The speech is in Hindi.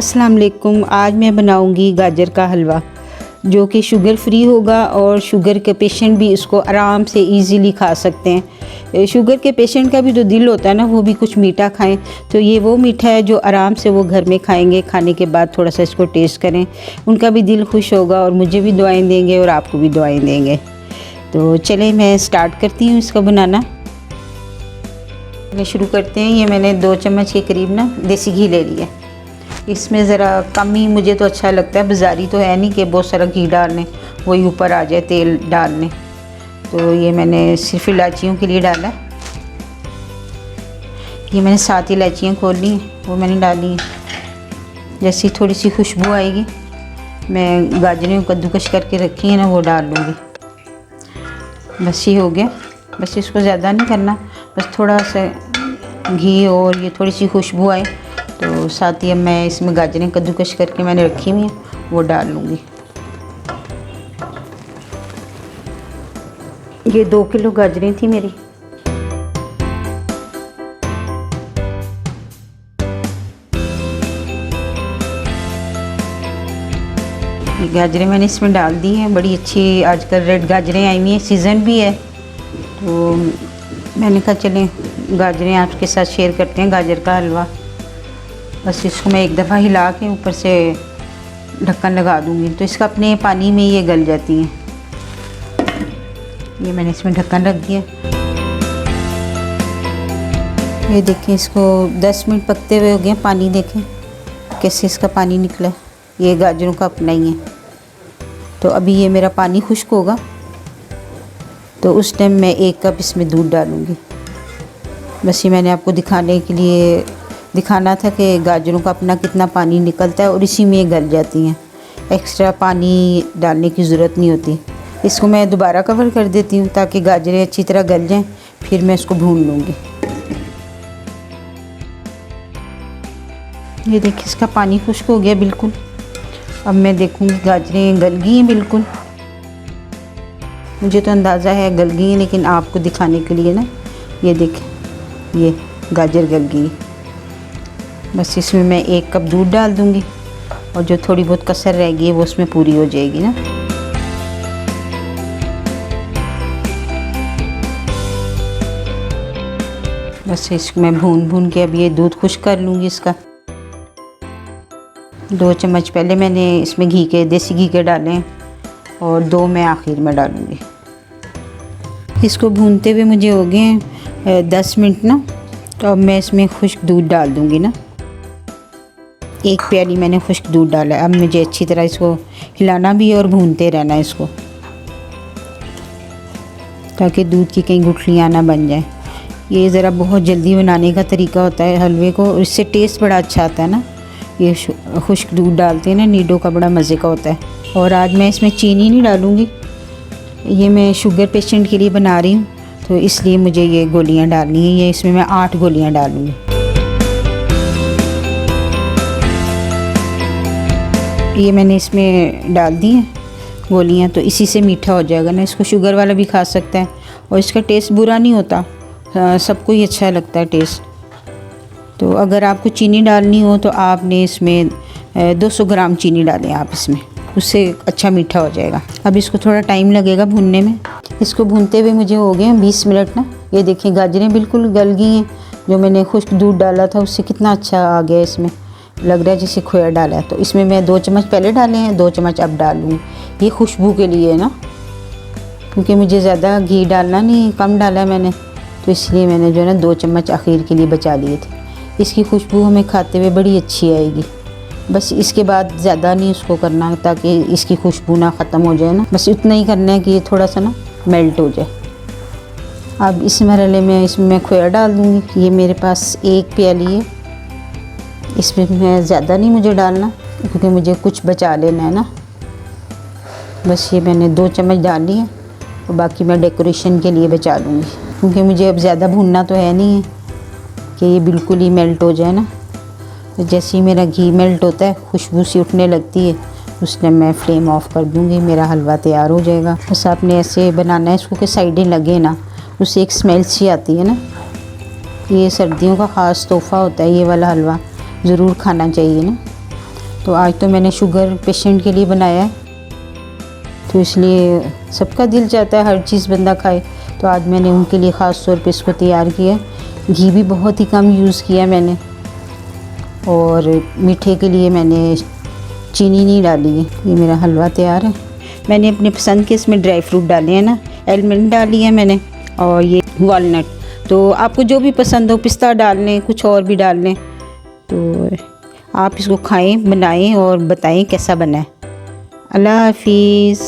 अस्सलाम वालेकुम। आज मैं बनाऊंगी गाजर का हलवा जो कि शुगर फ्री होगा और शुगर के पेशेंट भी इसको आराम से इजीली खा सकते हैं। शुगर के पेशेंट का भी तो दिल होता है ना, वो भी कुछ मीठा खाएं, तो ये वो मीठा है जो आराम से वो घर में खाएंगे। खाने के बाद थोड़ा सा इसको टेस्ट करें, उनका भी दिल खुश होगा और मुझे भी दुआएं देंगे और आपको भी दुआएं देंगे। तो चलें मैं स्टार्ट करती हूँ इसका बनाना। शुरू करते हैं। ये मैंने 2 चम्मच के करीब ना देसी घी ले लिया। इसमें ज़रा कम ही मुझे तो अच्छा लगता है, बाज़ारी तो है नहीं कि बहुत सारा घी डालने वही ऊपर आ जाए तेल डालने। तो ये मैंने सिर्फ इलायचियों के लिए डाला। ये मैंने 7 इलायचियाँ खोल ली, वो मैंने डाली हैं। जैसी थोड़ी सी खुशबू आएगी मैं गाजरें कद्दूकस करके रखी है ना वो डाल लूँगी। बस ये हो गया। बस इसको ज़्यादा नहीं करना, बस थोड़ा सा घी और ये थोड़ी सी खुशबू आए तो साथ ही अब मैं इसमें गाजरें कद्दूकस करके मैंने रखी हुई हैं वो डाल लूँगी। ये 2 किलो गाजरें थी मेरी। ये गाजरें मैंने इसमें डाल दी हैं। बड़ी अच्छी आजकल रेड गाजरें आई हुई हैं, सीज़न भी है, तो मैंने कहा चलें गाजरें आपके साथ शेयर करते हैं गाजर का हलवा। बस इसको मैं एक दफ़ा हिला के ऊपर से ढक्कन लगा दूँगी तो इसका अपने पानी में ये गल जाती हैं। ये मैंने इसमें ढक्कन रख दिया। ये देखें इसको 10 मिनट पकते हुए हो गए। पानी देखें कैसे इसका पानी निकला। ये गाजरों का अपना ही है। तो अभी ये मेरा पानी खुश्क होगा तो उस टाइम मैं 1 कप इसमें दूध डालूँगी। बस ये मैंने आपको दिखाने के लिए दिखाना था कि गाजरों का अपना कितना पानी निकलता है और इसी में गल जाती हैं। एक्स्ट्रा पानी डालने की ज़रूरत नहीं होती। इसको मैं दोबारा कवर कर देती हूँ ताकि गाजरें अच्छी तरह गल जाएं, फिर मैं इसको भून लूँगी। ये देखिए इसका पानी खुश्क हो गया बिल्कुल। अब मैं देखूँगी गाजरें गल गई हैं बिल्कुल। मुझे तो अंदाज़ा है गल गई हैं, लेकिन आपको दिखाने के लिए ना ये देखें ये गाजर गल गई। बस इसमें मैं 1 कप दूध डाल दूँगी और जो थोड़ी बहुत कसर रह गई है वो उसमें पूरी हो जाएगी ना। बस इसको मैं भून के अब ये दूध खुश्क कर लूँगी। इसका 2 चम्मच पहले मैंने इसमें घी के देसी घी के डाले और 2 मैं आखिर में डालूँगी। इसको भूनते हुए मुझे हो गए 10 मिनट ना। तो अब मैं इसमें खुश्क दूध डाल दूँगी ना। 1 प्याली मैंने खुश्क दूध डाला है। अब मुझे अच्छी तरह इसको हिलाना भी है और भूनते रहना है इसको ताकि दूध की कहीं गुठलियाँ ना बन जाए। ये ज़रा बहुत जल्दी बनाने का तरीका होता है हलवे को, और इससे टेस्ट बड़ा अच्छा आता है ना। ये खुश्क दूध डालते हैं ना नीडो का, बड़ा मज़े का होता है। और आज मैं इसमें चीनी नहीं डालूँगी, ये मैं शुगर पेशेंट के लिए बना रही हूँ तो इसलिए मुझे ये गोलियाँ डालनी है। ये इसमें मैं 8 गोलियाँ डालूँगी। ये मैंने इसमें डाल दी हैं गोलियाँ, तो इसी से मीठा हो जाएगा ना। इसको शुगर वाला भी खा सकता है और इसका टेस्ट बुरा नहीं होता, सबको ही अच्छा लगता है टेस्ट। तो अगर आपको चीनी डालनी हो तो आपने इसमें 200 ग्राम चीनी डालें आप इसमें, उससे अच्छा मीठा हो जाएगा। अब इसको थोड़ा टाइम लगेगा भूनने में। इसको भूनते हुए मुझे हो गए 20 मिनट ना। ये देखें गाजरें बिल्कुल गल गई हैं। जो मैंने खुश्क दूध डाला था उससे कितना अच्छा आ गया, इसमें लग रहा है जैसे खोया डाला है। तो इसमें मैं 2 चम्मच पहले डाले हैं, 2 चम्मच अब डालूँगी। ये खुशबू के लिए ना, क्योंकि मुझे ज़्यादा घी डालना नहीं, कम डाला है मैंने, तो इसलिए मैंने जो है ना 2 चम्मच आखिर के लिए बचा लिए थे। इसकी खुशबू हमें खाते हुए बड़ी अच्छी आएगी। बस इसके बाद ज़्यादा नहीं उसको करना ताकि इसकी खुशबू ना ख़त्म हो जाए ना। बस इतना ही करना है कि ये थोड़ा सा ना मेल्ट हो जाए। अब इस मरहले में इसमें मैं खोया डाल दूँगी। ये मेरे पास 1 प्याली है। इसमें मैं ज़्यादा नहीं मुझे डालना क्योंकि मुझे कुछ बचा लेना है ना। बस ये मैंने 2 चम्मच डाली है और बाकी मैं डेकोरेशन के लिए बचा लूँगी, क्योंकि मुझे अब ज़्यादा भूनना तो है नहीं है कि ये बिल्कुल ही मेल्ट हो जाए ना। तो जैसे ही मेरा घी मेल्ट होता है, खुशबू सी उठने लगती है, उस टाइम मैं फ्लेम ऑफ कर दूँगी। मेरा हलवा तैयार हो जाएगा। बस आपने ऐसे बनाना है इसको कि साइडें लगे ना, उससे एक स्मेल सी आती है ना। ये सर्दियों का ख़ास तोहफ़ा होता है, ये वाला हलवा ज़रूर खाना चाहिए ना। तो आज तो मैंने शुगर पेशेंट के लिए बनाया है, तो इसलिए सबका दिल चाहता है हर चीज़ बंदा खाए, तो आज मैंने उनके लिए ख़ास तौर पे इसको तैयार किया। घी भी बहुत ही कम यूज़ किया मैंने, और मीठे के लिए मैंने चीनी नहीं डाली है। ये मेरा हलवा तैयार है। मैंने अपने पसंद के इसमें ड्राई फ्रूट डाले हैं ना, एलमंड डाली है मैंने, और ये वॉलनट। तो आपको जो भी पसंद हो, पिस्ता डाल लें, कुछ और भी डाल लें। तो आप इसको खाएं, बनाएं और बताएं कैसा बना है। अल्लाह हाफिज़।